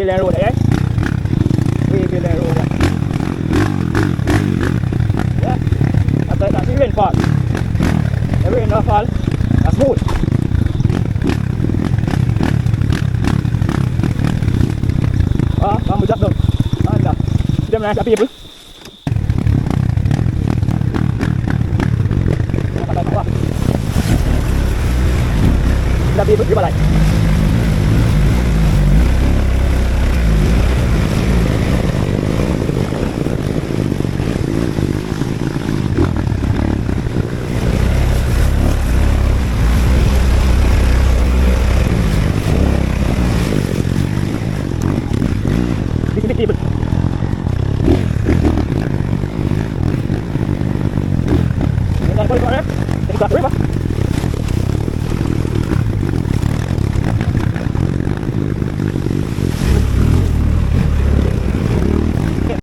Finland Road eh. We Finland Road. Yeah. After that, see rain fall. The rain not fall. That's smooth. Kamu jatuh. Anda. Dia menangkap people. Kita people di balai.